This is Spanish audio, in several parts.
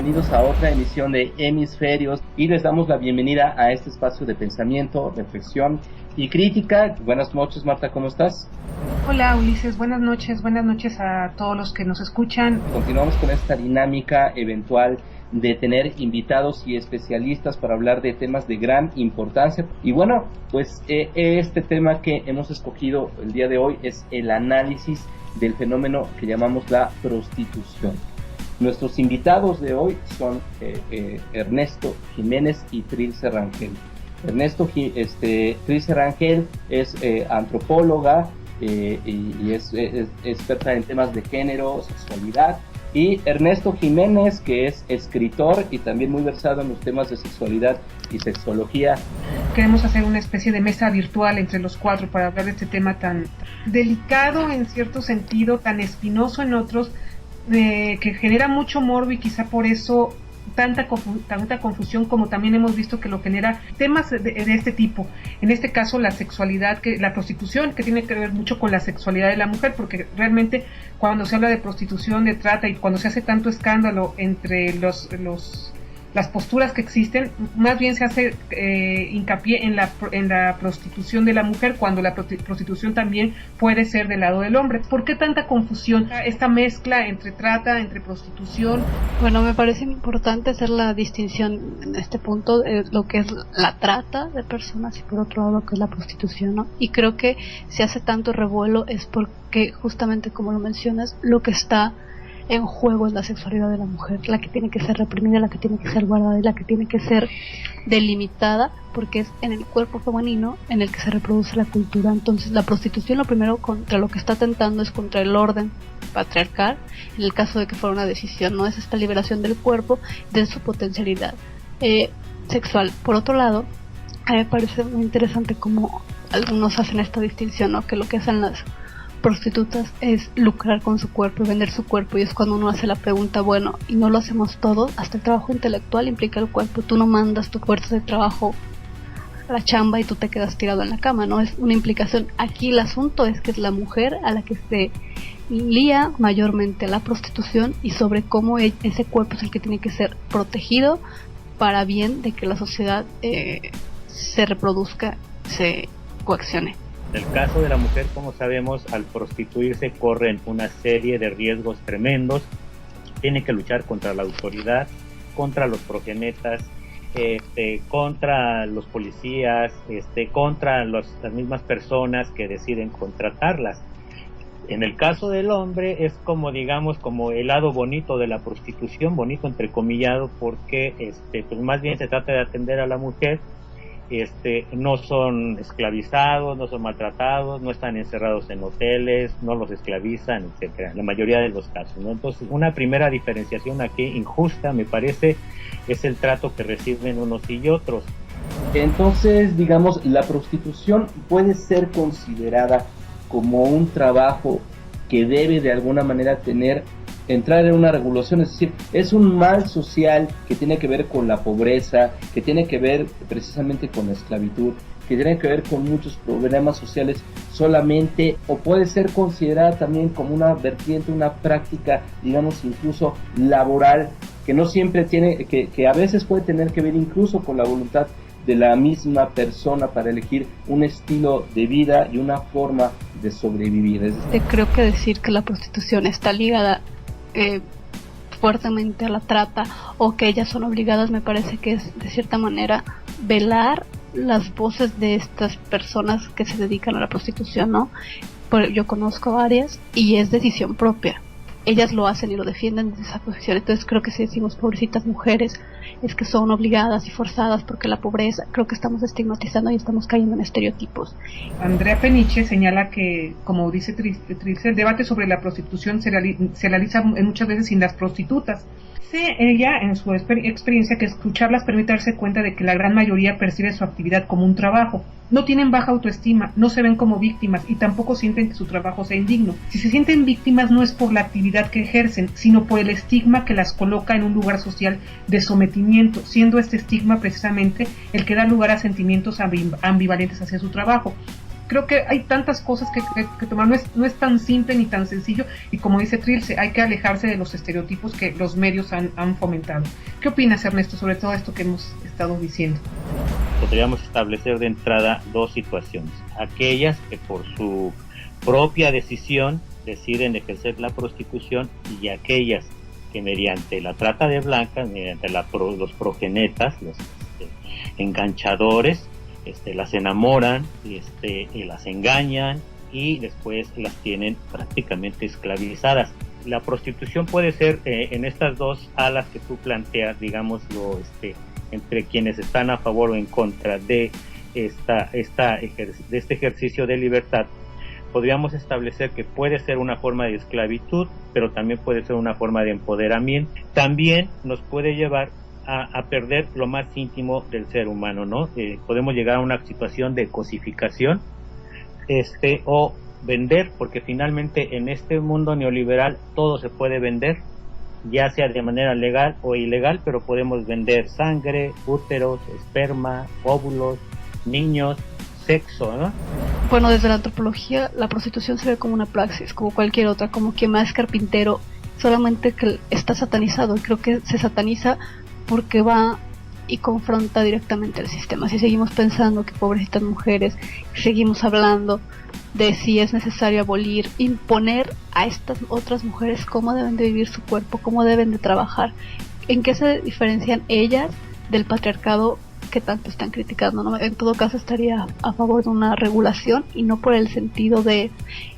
bienvenidos a otra emisión de Hemisferios y les damos la bienvenida a este espacio de pensamiento, reflexión y crítica. Buenas noches, Marta, ¿cómo estás? Hola, Ulises, buenas noches a todos los que nos escuchan. Continuamos con esta dinámica eventual de tener invitados y especialistas para hablar de temas de gran importancia. Y bueno, pues este tema que hemos escogido el día de hoy es el análisis del fenómeno que llamamos la prostitución. Nuestros invitados de hoy son Ernesto Jiménez y Trilce Rangel. Trilce Rangel es antropóloga y es experta en temas de género, sexualidad. Y Ernesto Jiménez, que es escritor y también muy versado en los temas de sexualidad y sexología. Queremos hacer una especie de mesa virtual entre los cuatro para hablar de este tema tan delicado en cierto sentido, tan espinoso en otros, que genera mucho morbo y quizá por eso tanta confusión, como también hemos visto que lo genera temas de este tipo. En este caso la sexualidad, la prostitución, que tiene que ver mucho con la sexualidad de la mujer, porque realmente cuando se habla de prostitución, de trata, y cuando se hace tanto escándalo entre las posturas que existen, más bien se hace hincapié en la prostitución de la mujer, cuando la prostitución también puede ser del lado del hombre. ¿Por qué tanta confusión? Esta mezcla entre trata, entre prostitución. Bueno, me parece importante hacer la distinción en este punto de lo que es la trata de personas y por otro lado lo que es la prostitución, ¿no? Y creo que si hace tanto revuelo es porque justamente como lo mencionas, lo que está en juego es la sexualidad de la mujer, la que tiene que ser reprimida, la que tiene que ser guardada y la que tiene que ser delimitada, porque es en el cuerpo femenino en el que se reproduce la cultura. Entonces la prostitución, lo primero contra lo que está atentando es contra el orden patriarcal, en el caso de que fuera una decisión, no es esta liberación del cuerpo de su potencialidad sexual. Por otro lado, a mí me parece muy interesante cómo algunos hacen esta distinción, ¿no? Que lo que hacen las prostitutas es lucrar con su cuerpo y vender su cuerpo, y es cuando uno hace la pregunta, bueno, y no lo hacemos todo, hasta el trabajo intelectual implica el cuerpo, tú no mandas tu fuerza de trabajo a la chamba y tú te quedas tirado en la cama, ¿no? Es una implicación. Aquí el asunto es que es la mujer a la que se lía mayormente la prostitución y sobre cómo ese cuerpo es el que tiene que ser protegido para bien de que la sociedad se reproduzca, se coaccione. En el caso de la mujer, como sabemos, al prostituirse corren una serie de riesgos tremendos. Tiene que luchar contra la autoridad, contra los proxenetas, contra los policías, contra las mismas personas que deciden contratarlas. En el caso del hombre es como, digamos, como el lado bonito de la prostitución, bonito entrecomillado, porque pues más bien se trata de atender a la mujer. No son esclavizados, no son maltratados, no están encerrados en hoteles, no los esclavizan, etcétera, en la mayoría de los casos, ¿no? Entonces, una primera diferenciación aquí injusta, me parece, es el trato que reciben unos y otros. Entonces, digamos, la prostitución puede ser considerada como un trabajo que debe de alguna manera entrar en una regulación, es decir, es un mal social que tiene que ver con la pobreza, que tiene que ver precisamente con la esclavitud, que tiene que ver con muchos problemas sociales solamente, o puede ser considerada también como una vertiente, una práctica, digamos, incluso laboral, que no siempre tiene, que a veces puede tener que ver incluso con la voluntad de la misma persona para elegir un estilo de vida y una forma de sobrevivir. Creo que decir que la prostitución está ligada fuertemente a la trata o que ellas son obligadas, me parece que es de cierta manera velar las voces de estas personas que se dedican a la prostitución, ¿no? Yo conozco varias y es decisión propia. Ellas lo hacen y lo defienden desde esa posición. Entonces creo que si decimos pobrecitas mujeres es que son obligadas y forzadas porque la pobreza, creo que estamos estigmatizando y estamos cayendo en estereotipos. Andrea Peniche señala que, como dice Trilce, el debate sobre la prostitución se realiza muchas veces sin las prostitutas. Dice ella en su experiencia que escucharlas permite darse cuenta de que la gran mayoría percibe su actividad como un trabajo. No tienen baja autoestima, no se ven como víctimas y tampoco sienten que su trabajo sea indigno. Si se sienten víctimas no es por la actividad que ejercen, sino por el estigma que las coloca en un lugar social de sometimiento, siendo este estigma precisamente el que da lugar a sentimientos ambivalentes hacia su trabajo. creo que hay tantas cosas que tomar, no es tan simple ni tan sencillo, y como dice Trilce, hay que alejarse de los estereotipos que los medios han fomentado. ¿Qué opinas, Ernesto, sobre todo esto que hemos estado diciendo? Podríamos establecer de entrada dos situaciones: aquellas que por su propia decisión deciden ejercer la prostitución, y aquellas que mediante la trata de blancas, mediante los proxenetas, los enganchadores, las enamoran, y las engañan, y después las tienen prácticamente esclavizadas. La prostitución puede ser en estas dos alas que tú planteas, digámoslo, entre quienes están a favor o en contra de este ejercicio de libertad. Podríamos establecer que puede ser una forma de esclavitud, pero también puede ser una forma de empoderamiento. También nos puede llevar a perder lo más íntimo del ser humano, ¿no? Podemos llegar a una situación de cosificación, o vender, porque finalmente en este mundo neoliberal todo se puede vender, ya sea de manera legal o ilegal, pero podemos vender sangre, úteros, esperma, óvulos, niños, sexo, ¿no? Bueno, desde la antropología, la prostitución se ve como una praxis, como cualquier otra, como quien más es carpintero, solamente que está satanizado. Creo que se sataniza porque va y confronta directamente al sistema. Si seguimos pensando que pobrecitas mujeres, seguimos hablando de si es necesario abolir, imponer a estas otras mujeres cómo deben de vivir su cuerpo, cómo deben de trabajar, en qué se diferencian ellas del patriarcado que tanto están criticando, ¿no? En todo caso estaría a favor de una regulación, y no por el sentido de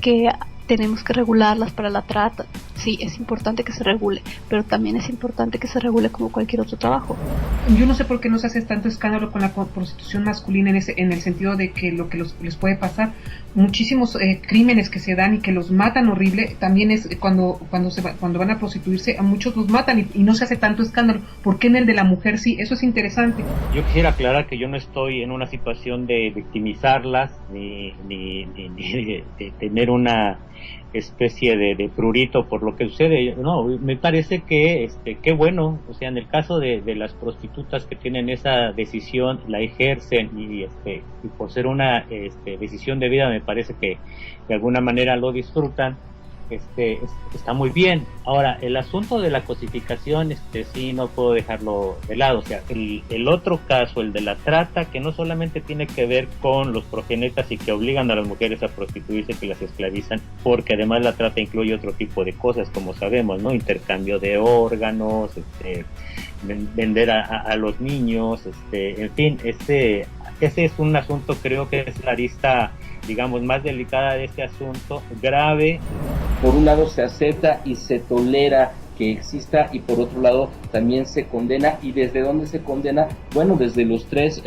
que tenemos que regularlas para la trata. Sí, es importante que se regule, pero también es importante que se regule como cualquier otro trabajo. Yo no sé por qué no se hace tanto escándalo con la prostitución masculina en el sentido de que lo que les puede pasar, muchísimos crímenes que se dan y que los matan horrible, también es cuando van a prostituirse, a muchos los matan y no se hace tanto escándalo. ¿Por qué en el de la mujer sí? Eso es interesante. Yo quisiera aclarar que yo no estoy en una situación de victimizarlas, ni de tener una especie de prurito por lo que sucede. No, me parece que qué bueno, o sea, en el caso de las prostitutas que tienen esa decisión, la ejercen, y por ser una decisión de vida, me parece que de alguna manera lo disfrutan. Está muy bien. Ahora, el asunto de la cosificación, sí, no puedo dejarlo de lado. O sea, el otro caso, el de la trata, que no solamente tiene que ver con los proxenetas y que obligan a las mujeres a prostituirse, que las esclavizan, porque además la trata incluye otro tipo de cosas, como sabemos, ¿no? Intercambio de órganos, vender a los niños, en fin, ese es un asunto, creo que es la arista, digamos, más delicada de este asunto, grave. Por un lado se acepta y se tolera que exista, y por otro lado también se condena. ¿Y desde dónde se condena? Bueno, desde los tres,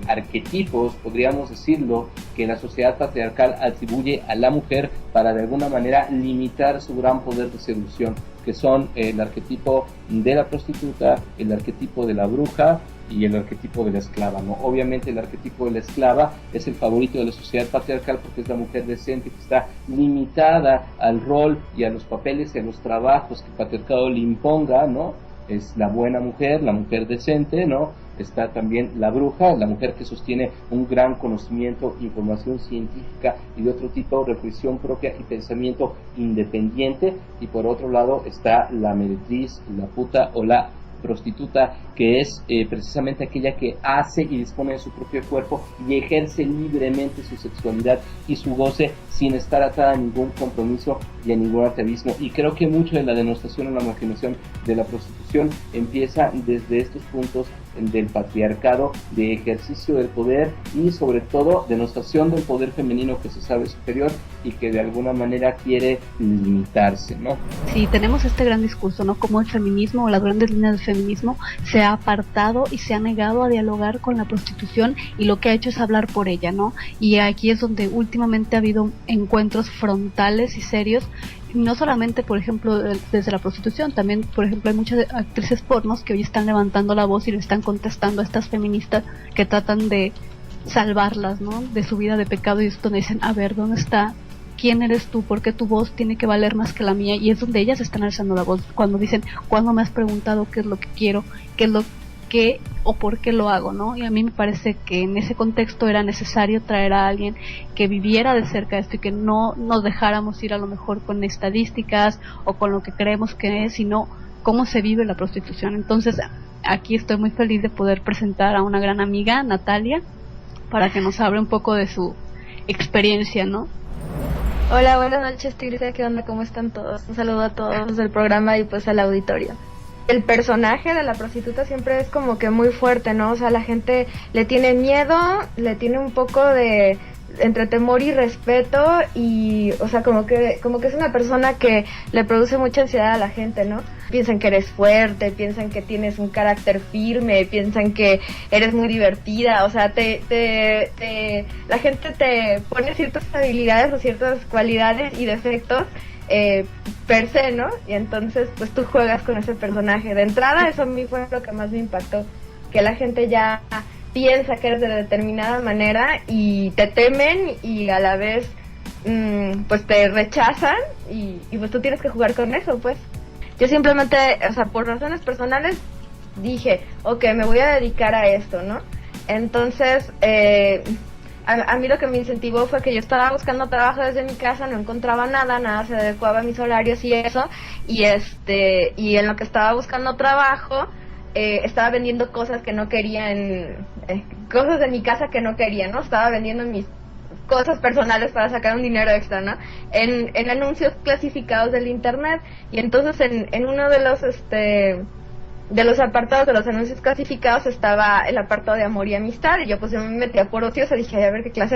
arquetipos, podríamos decirlo, que la sociedad patriarcal atribuye a la mujer para de alguna manera limitar su gran poder de seducción, que son el arquetipo de la prostituta, el arquetipo de la bruja y el arquetipo de la esclava, ¿no? Obviamente el arquetipo de la esclava es el favorito de la sociedad patriarcal porque es la mujer decente que está limitada al rol y a los papeles y a los trabajos que el patriarcado le imponga, ¿no? Es la buena mujer, la mujer decente, ¿no? Está también la bruja, la mujer que sostiene un gran conocimiento, información científica y de otro tipo, reflexión propia y pensamiento independiente. Y por otro lado está la meretriz, la puta o la prostituta, que es precisamente aquella que hace y dispone de su propio cuerpo y ejerce libremente su sexualidad y su goce sin estar atada a ningún compromiso y a ningún atavismo. Y creo que mucho de la denostación o la marginación de la prostitución empieza desde estos puntos del patriarcado, de ejercicio del poder y sobre todo denostación del poder femenino que se sabe superior y que de alguna manera quiere limitarse, ¿no? Sí, tenemos este gran discurso, ¿no? Como el feminismo o las grandes líneas del feminismo se ha apartado y se ha negado a dialogar con la prostitución, y lo que ha hecho es hablar por ella, ¿no? Y aquí es donde últimamente ha habido encuentros frontales y serios, no solamente, por ejemplo, desde la prostitución, también, por ejemplo, hay muchas actrices pornos que hoy están levantando la voz y le están contestando a estas feministas que tratan de salvarlas, ¿no? De su vida de pecado, y es donde dicen, a ver, ¿dónde está? ¿Quién eres tú? ¿Por qué tu voz tiene que valer más que la mía? Y es donde ellas están alzando la voz, cuando dicen, ¿cuándo me has preguntado qué es lo que quiero? ¿Qué es lo qué o por qué lo hago, ¿no? Y a mí me parece que en ese contexto era necesario traer a alguien que viviera de cerca esto y que no nos dejáramos ir a lo mejor con estadísticas o con lo que creemos que es, sino cómo se vive la prostitución. Entonces, aquí estoy muy feliz de poder presentar a una gran amiga, Natalia, para que nos hable un poco de su experiencia, ¿no? Hola, buenas noches, Tigre, ¿qué onda? ¿Cómo están todos? Un saludo a todos del programa y pues al auditorio. El personaje de la prostituta siempre es como que muy fuerte, ¿no? O sea, la gente le tiene miedo, le tiene un poco de entre temor y respeto y, o sea, como que es una persona que le produce mucha ansiedad a la gente, ¿no? Piensan que eres fuerte, piensan que tienes un carácter firme, piensan que eres muy divertida, o sea, la gente te pone ciertas habilidades o ciertas cualidades y defectos per se, ¿no? Y entonces, pues tú juegas con ese personaje. De entrada, eso a mí fue lo que más me impactó, que la gente ya piensa que eres de determinada manera y te temen y a la vez pues te rechazan y pues tú tienes que jugar con eso, pues. Yo simplemente, o sea, por razones personales dije, ok, me voy a dedicar a esto, ¿no? Entonces, a mí lo que me incentivó fue que yo estaba buscando trabajo desde mi casa, no encontraba nada se adecuaba a mis horarios y eso, y en lo que estaba buscando trabajo, estaba vendiendo cosas que no quería cosas de mi casa que no quería, ¿no? Estaba vendiendo mis cosas personales para sacar un dinero extra, ¿no? En anuncios clasificados del internet. Y entonces en uno de los apartados de los anuncios clasificados estaba el apartado de amor y amistad, y yo pues yo me metía por ociosa, dije, a ver qué clase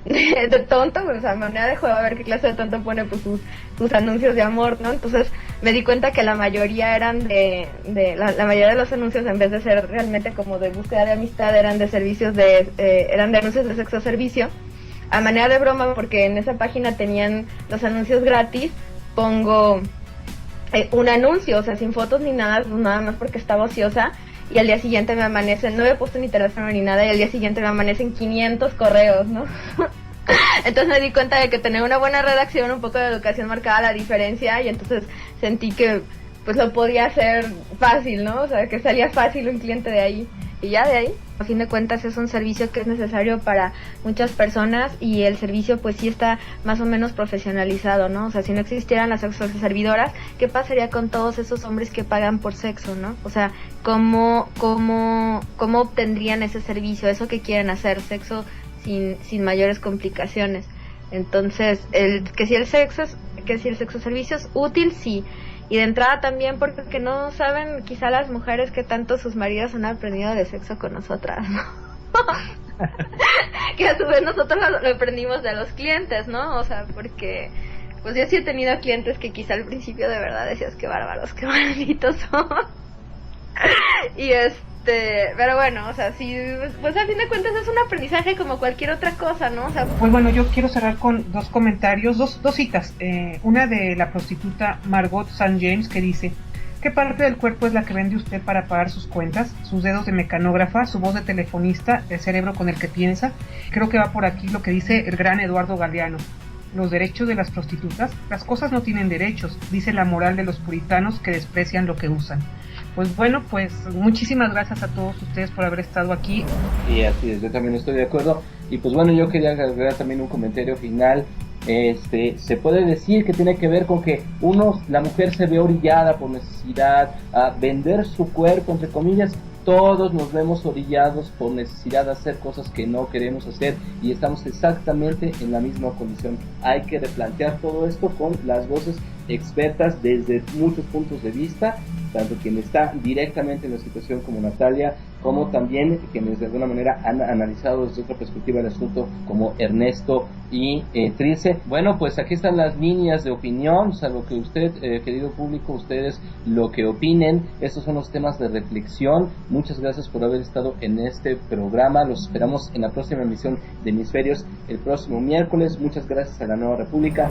de tonto, pues, o sea, manera de juego, a ver qué clase de tonto pone pues sus anuncios de amor, ¿no? Entonces me di cuenta que la mayoría eran la mayoría de los anuncios, en vez de ser realmente como de búsqueda de amistad, eran de servicios eran de anuncios de sexo servicio, a manera de broma, porque en esa página tenían los anuncios gratis, pongo un anuncio, o sea, sin fotos ni nada, pues nada más porque estaba ociosa, y al día siguiente me amanecen, no he puesto ni teléfono ni nada, y al día siguiente me amanecen 500 correos, ¿no? Entonces me di cuenta de que tener una buena redacción, un poco de educación marcaba la diferencia, y entonces sentí que pues lo podía hacer fácil, ¿no? O sea, que salía fácil un cliente de ahí. Y ya de ahí, a fin de cuentas, es un servicio que es necesario para muchas personas, y el servicio pues sí está más o menos profesionalizado, ¿no? O sea, si no existieran las sexoservidoras, ¿qué pasaría con todos esos hombres que pagan por sexo, ¿no? O sea, ¿cómo obtendrían ese servicio, eso que quieren hacer, sexo sin mayores complicaciones? Entonces, que si el sexo servicio es útil, sí. Y de entrada también porque no saben quizá las mujeres que tanto sus maridos han aprendido de sexo con nosotras, ¿no? Que a su vez nosotros lo aprendimos de los clientes, ¿no? O sea, porque pues yo sí he tenido clientes que quizá al principio de verdad decías qué bárbaros, qué malditos son. Y pero bueno, o sea, sí, pues al fin de cuentas es un aprendizaje como cualquier otra cosa, ¿no? O sea, pues bueno, yo quiero cerrar con dos comentarios, dos citas. Una de la prostituta Margot St. James, que dice: ¿qué parte del cuerpo es la que vende usted para pagar sus cuentas? Sus dedos de mecanógrafa, su voz de telefonista, el cerebro con el que piensa. Creo que va por aquí lo que dice el gran Eduardo Galeano. Los derechos de las prostitutas, las cosas no tienen derechos, dice la moral de los puritanos que desprecian lo que usan. Pues bueno, pues muchísimas gracias a todos ustedes por haber estado aquí. Y así es, yo también estoy de acuerdo. Y pues bueno, yo quería agregar también un comentario final. Se puede decir que tiene que ver con que la mujer se ve orillada por necesidad a vender su cuerpo, entre comillas. Todos nos vemos orillados por necesidad de hacer cosas que no queremos hacer, y estamos exactamente en la misma condición. Hay que replantear todo esto con las voces expertas desde muchos puntos de vista, tanto quien está directamente en la situación como Natalia, como también quienes de alguna manera han analizado desde otra perspectiva el asunto, como Ernesto y Trilce. Bueno, pues aquí están las líneas de opinión, o sea, lo que usted, querido público, ustedes lo que opinen. Estos son los temas de reflexión. Muchas gracias por haber estado en este programa. Los esperamos en la próxima emisión de Hemisferios el próximo miércoles. Muchas gracias a la Nueva República.